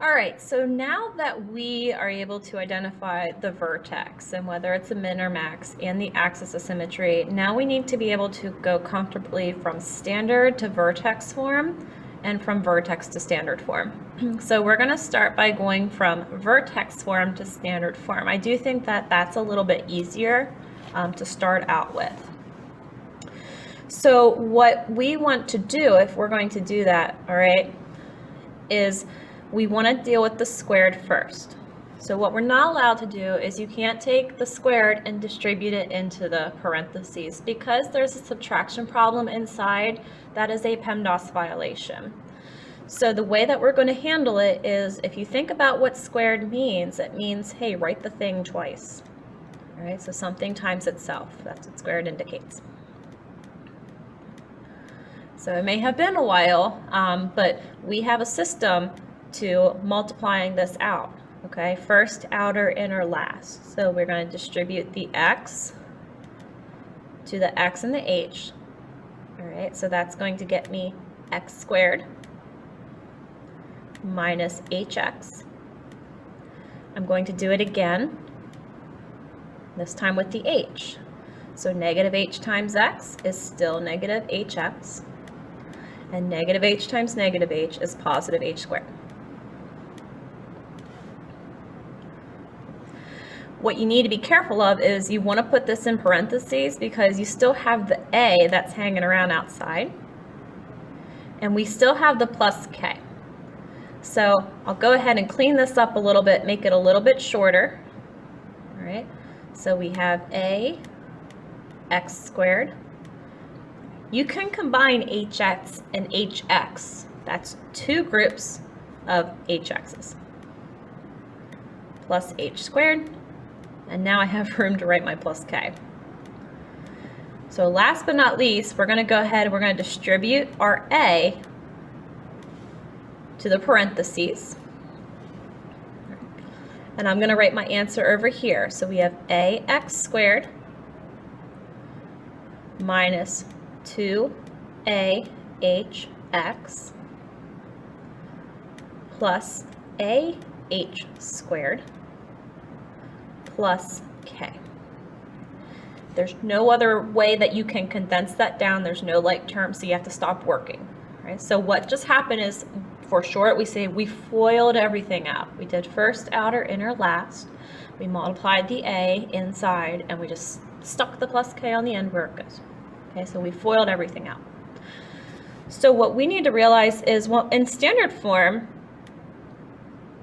All right, so now that we are able to identify the vertex and whether it's a min or max and the axis of symmetry, now we need to be able to go comfortably from standard to vertex form and from vertex to standard form. So we're going to start by going from vertex form to standard form. I do think that that's a little bit easier to start out with. So what we want to do, if we're going to do that, all right, is we want to deal with the squared first. So what we're not allowed to do is you can't take the squared and distribute it into the parentheses. Because there's a subtraction problem inside, that is a PEMDAS violation. So the way that we're going to handle it is, if you think about what squared means, it means, hey, write the thing twice. All right, so something times itself. That's what squared indicates. So it may have been a while, but we have a system to multiplying this out, okay? First, outer, inner, last. So we're going to distribute the x to the x and the h. All right, so that's going to get me x squared minus hx. I'm going to do it again, this time with the h. So negative h times x is still negative hx. And negative h times negative h is positive h squared. What you need to be careful of is you want to put this in parentheses because you still have the a that's hanging around outside. And we still have the plus k. So I'll go ahead and clean this up a little bit, make it a little bit shorter. All right, so we have a x squared. You can combine hx and hx. That's two groups of hx's. Plus h squared. And now I have room to write my plus k. So last but not least, we're going to go ahead and we're going to distribute our a to the parentheses. And I'm going to write my answer over here. So we have ax squared minus 2ahx plus ah squared plus k. There's no other way that you can condense that down. There's no like term, so you have to stop working. Right? So what just happened is, for short, we say we FOILed everything out. We did first, outer, inner, last. We multiplied the a inside, and we just stuck the plus k on the end where it goes. Okay, so we FOILed everything out. So what we need to realize is, well, in standard form,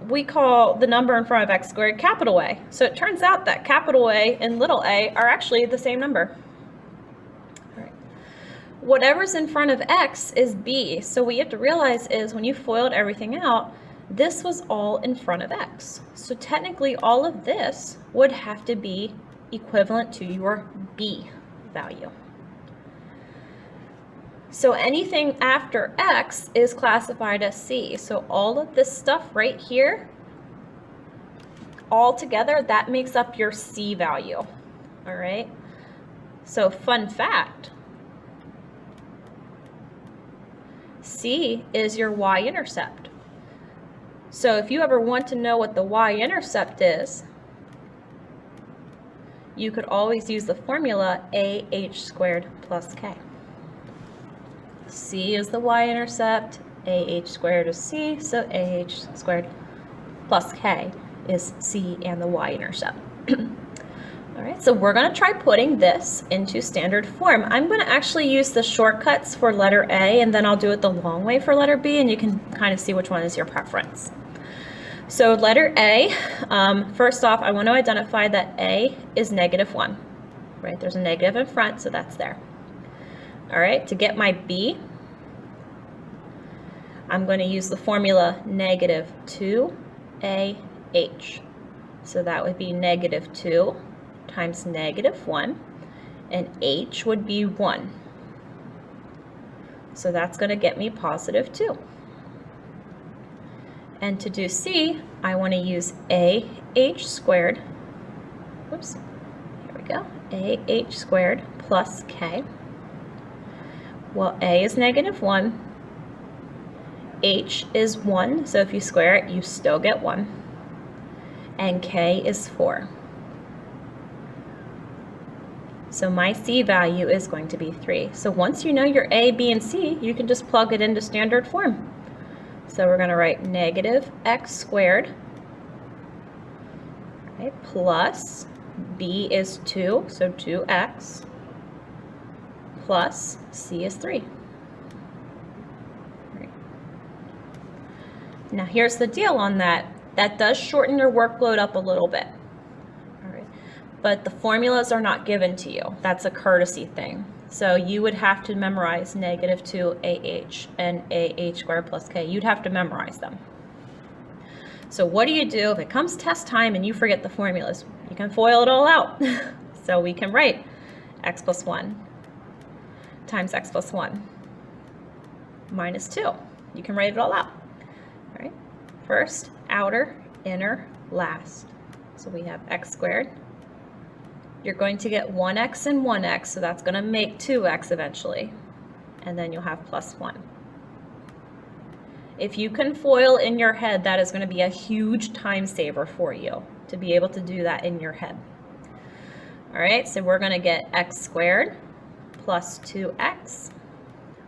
we call the number in front of x squared capital A. So it turns out that capital A and little a are actually the same number. All right. Whatever's in front of x is b. So what you have to realize is when you FOILed everything out, this was all in front of x. So technically all of this would have to be equivalent to your b value. So anything after x is classified as c. So all of this stuff right here, all together, that makes up your c value. All right. So fun fact, c is your y-intercept. So if you ever want to know what the y-intercept is, you could always use the formula ah squared plus k. C is the y-intercept, ah squared is c, so ah squared plus k is c and the y-intercept. All right, so we're going to try putting this into standard form. I'm going to actually use the shortcuts for letter A, and then I'll do it the long way for letter B, and you can kind of see which one is your preference. So letter A, first off, I want to identify that A is -1, right? There's a negative in front, so that's there. All right, to get my B, I'm going to use the formula -2ah. So that would be -2 times -1, and h would be 1. So that's going to get me +2. And to do C, I want to use ah squared, whoops, here we go, ah squared plus k. Well, a is -1, h is 1, so if you square it, you still get 1. And k is 4. So my c value is going to be 3. So once you know your a, b, and c, you can just plug it into standard form. So we're going to write negative x squared, right, plus b is 2, so 2x, plus c is 3. Right. Now here's the deal on that. That does shorten your workload up a little bit. All right. But the formulas are not given to you. That's a courtesy thing. So you would have to memorize negative 2ah and ah squared plus k. You'd have to memorize them. So what do you do if it comes test time and you forget the formulas? You can FOIL it all out. So we can write x plus 1 times x plus 1 minus 2. You can write it all out. All right. First, outer, inner, last. So we have x squared. You're going to get 1x and 1x, so that's going to make 2x eventually. And then you'll have plus 1. If you can FOIL in your head, that is going to be a huge time saver for you to be able to do that in your head. All right, so we're going to get x squared plus 2x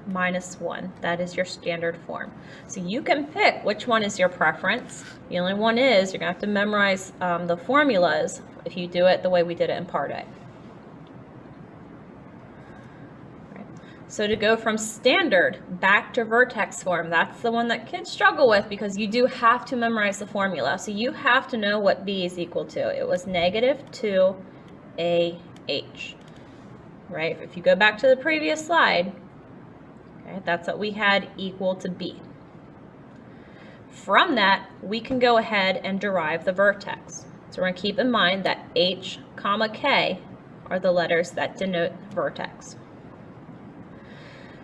minus 1. That is your standard form. So you can pick which one is your preference. The only one is you're going to have to memorize the formulas if you do it the way we did it in Part A. So to go from standard back to vertex form, that's the one that kids struggle with because you do have to memorize the formula. So you have to know what b is equal to. It was negative 2ah, right? If you go back to the previous slide, okay, that's what we had equal to b. From that, we can go ahead and derive the vertex. So we're going to keep in mind that h, comma, k are the letters that denote vertex.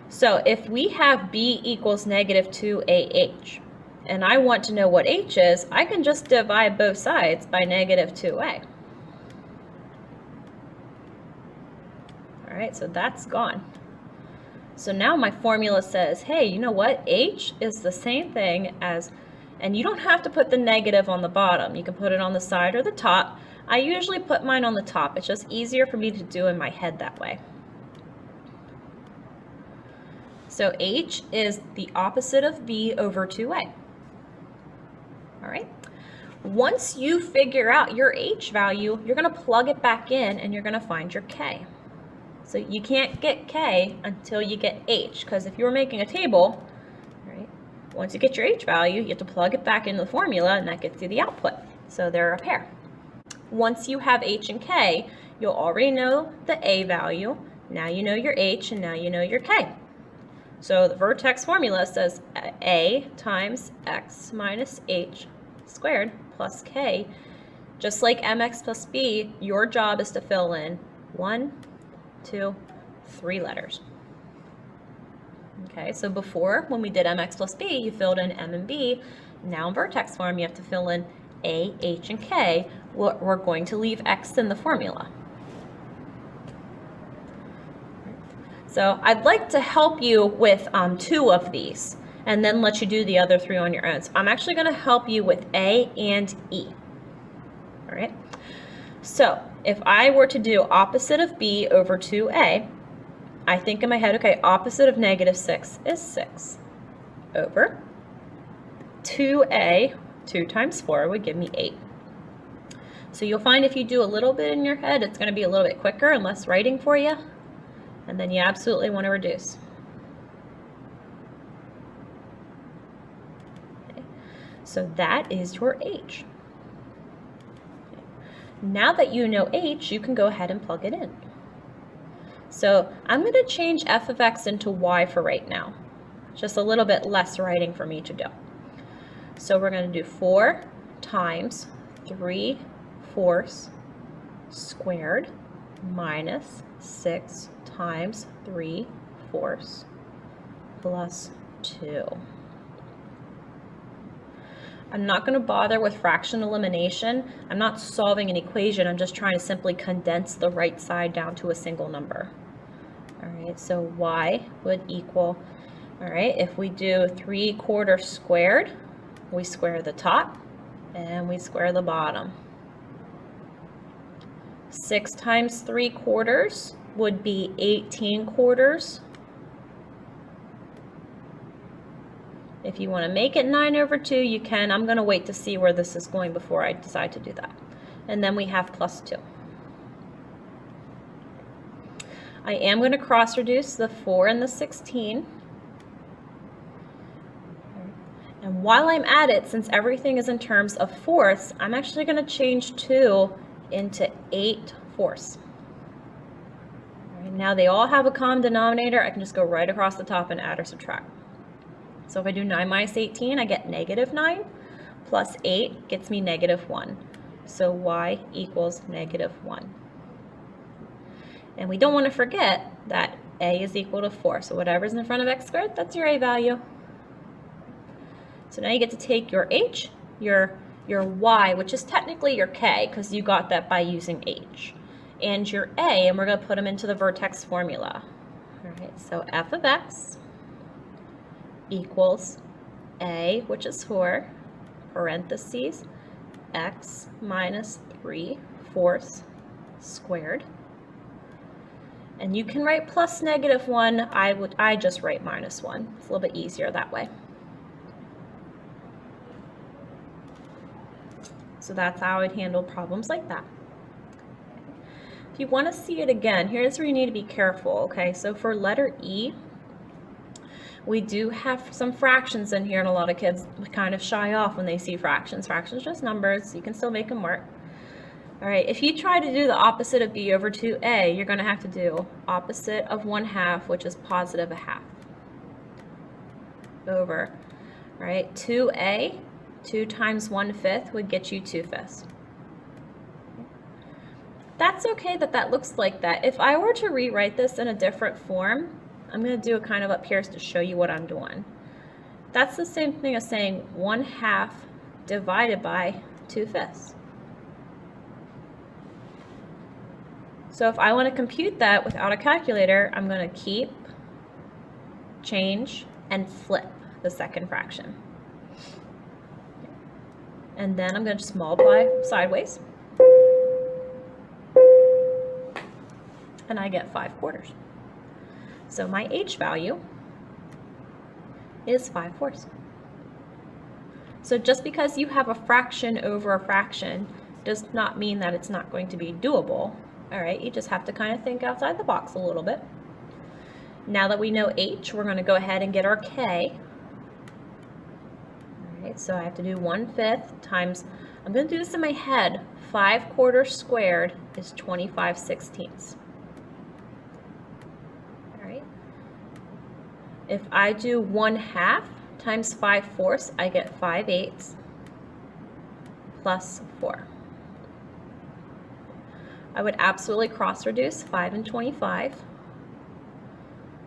So if we have b equals negative 2ah, and I want to know what h is, I can just divide both sides by negative 2a. All right, so that's gone. So now my formula says, hey, you know what? H is the same thing as, and you don't have to put the negative on the bottom. You can put it on the side or the top. I usually put mine on the top. It's just easier for me to do in my head that way. So h is the opposite of b over 2a. All right. Once you figure out your h value, you're going to plug it back in and you're going to find your k. So you can't get k until you get h, because if you were making a table, right, once you get your h value, you have to plug it back into the formula and that gets you the output. So they're a pair. Once you have h and k, you'll already know the a value. Now you know your h and now you know your k. So the vertex formula says a times x minus h squared plus k. Just like mx plus b, your job is to fill in 1, 2, 3 letters. Okay, so before, when we did mx plus b, you filled in m and b. Now in vertex form, you have to fill in a, h, and k. We're going to leave x in the formula. So I'd like to help you with 2 of these and then let you do the other 3 on your own. So I'm actually going to help you with A and E. All right. So if I were to do opposite of B over 2A, I think in my head, okay, opposite of negative 6 is 6 over 2A, 2 times 4 would give me 8. So you'll find if you do a little bit in your head, it's going to be a little bit quicker and less writing for you. And then you absolutely want to reduce. Okay. So that is your h. Okay. Now that you know h, you can go ahead and plug it in. So I'm going to change f of x into y for right now. Just a little bit less writing for me to do. So we're going to do 4 times 3/4 squared minus 6 times 3/4 plus 2. I'm not going to bother with fraction elimination. I'm not solving an equation. I'm just trying to simply condense the right side down to a single number. All right, so y would equal All right, if we do 3/4 squared, we square the top and we square the bottom. 6 times 3/4 would be 18/4. If you want to make it 9/2, you can. I'm going to wait to see where this is going before I decide to do that. And then we have plus 2. I am going to cross reduce the 4 and the 16. And while I'm at it, since everything is in terms of fourths, I'm actually going to change 2 into 8/4. Right, now they all have a common denominator. I can just go right across the top and add or subtract. So if I do 9 minus 18, I get -9, plus 8 gets me -1. So y equals -1. And we don't want to forget that a is equal to 4. So whatever's in front of x squared, that's your a value. So now you get to take your h, your y, which is technically your k, because you got that by using h, and your a, and we're going to put them into the vertex formula. All right, so f of x equals a, which is 4, parentheses, x minus 3/4 squared. And you can write plus -1. I just write -1. It's a little bit easier that way. So that's how I'd handle problems like that. If you want to see it again, here's where you need to be careful, okay? So for letter E, we do have some fractions in here, and a lot of kids kind of shy off when they see fractions. Fractions are just numbers. You can still make them work. All right, if you try to do the opposite of b over 2a, you're going to have to do opposite of 1/2, which is positive 1/2, over, right, 2a, 2 times 1/5 would get you 2/5. That's okay that looks like that. If I were to rewrite this in a different form, I'm going to do it kind of up here to show you what I'm doing. That's the same thing as saying 1/2 divided by 2/5. So if I want to compute that without a calculator, I'm going to keep, change, and flip the second fraction. And then I'm going to just multiply sideways. And I get 5/4. So my h value is 5/4. So just because you have a fraction over a fraction does not mean that it's not going to be doable. All right, you just have to kind of think outside the box a little bit. Now that we know h, we're going to go ahead and get our k. All right, so I have to do 1/5 times, I'm going to do this in my head, 5/4 squared is 25/16. All right, if I do 1/2 times 5/4, I get 5/8 plus 4. I would absolutely cross reduce 5 and 25.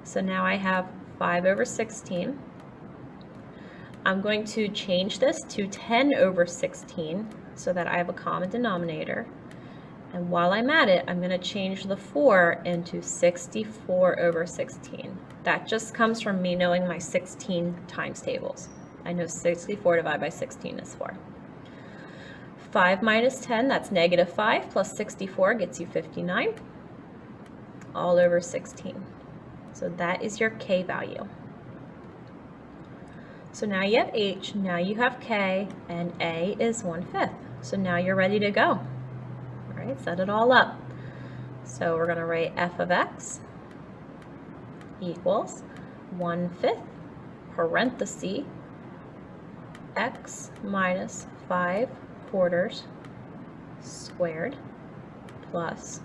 So now I have 5 over 16. I'm going to change this to 10 over 16 so that I have a common denominator. And while I'm at it, I'm going to change the 4 into 64 over 16. That just comes from me knowing my 16 times tables. I know 64 divided by 16 is 4. 5 minus 10, that's -5, plus 64 gets you 59, all over 16. So that is your k value. So now you have h, now you have k, and a is 1/5. So now you're ready to go. All right, set it all up. So we're going to write f of x equals 1/5, parenthesis, x minus 5/4 squared plus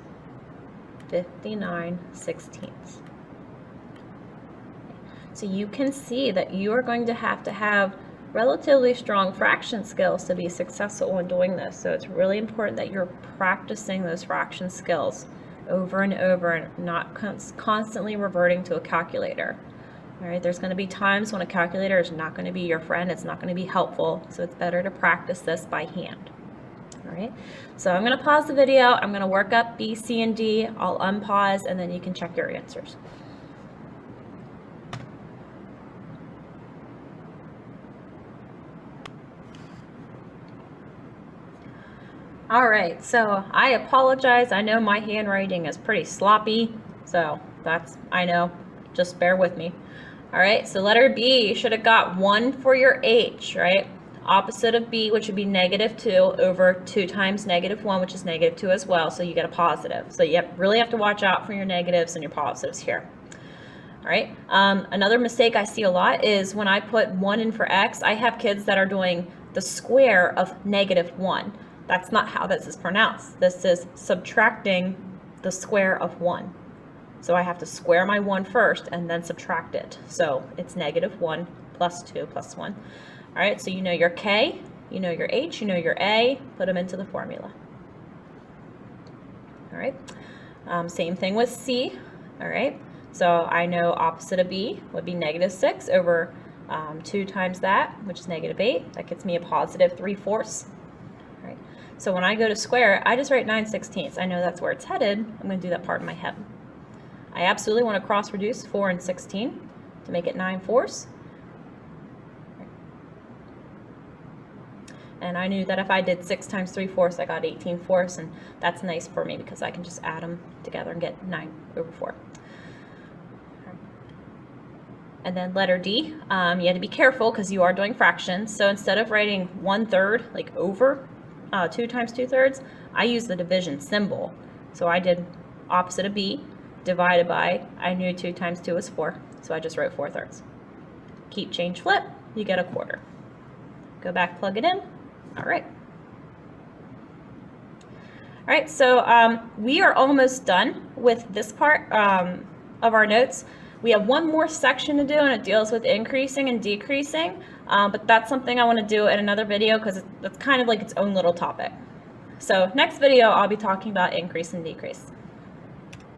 59/16. So you can see that you are going to have relatively strong fraction skills to be successful in doing this. So it's really important that you're practicing those fraction skills over and over and not constantly reverting to a calculator. All right, there's going to be times when a calculator is not going to be your friend, it's not going to be helpful, so it's better to practice this by hand. All right, so I'm going to pause the video, I'm going to work up B, C, and D, I'll unpause, and then you can check your answers. All right, so I apologize. I know my handwriting is pretty sloppy, so I know, just bear with me. All right, so letter B, you should have got 1 for your H, right? Opposite of B, which would be -2 over 2 times -1, which is -2 as well, so you get a positive. So you really have to watch out for your negatives and your positives here. All right, another mistake I see a lot is when I put 1 in for X, I have kids that are doing the square of -1. That's not how this is pronounced. This is subtracting the square of 1. So I have to square my 1 first and then subtract it. So it's -1 plus 2 plus 1. All right, so you know your K, you know your H, you know your A, put them into the formula. All right, same thing with C. All right, so I know opposite of B would be -6 over 2 times that, which is -8. That gets me a positive 3/4. All right, so when I go to square, I just write 9/16. I know that's where it's headed. I'm going to do that part in my head. I absolutely want to cross reduce 4 and 16 to make it 9/4. And I knew that if I did 6 times 3/4, I got 18/4, and that's nice for me because I can just add them together and get 9/4. And then letter D, you had to be careful because you are doing fractions. So instead of writing 1/3, like over 2 times 2/3, I use the division symbol. So I did opposite of B, divided by, I knew 2 times 2 was 4, so I just wrote 4/3. Keep, change, flip, you get a quarter. Go back, plug it in. All right. All right, so we are almost done with this part of our notes. We have one more section to do, and it deals with increasing and decreasing, but that's something I want to do in another video because it's kind of like its own little topic. So next video, I'll be talking about increase and decrease.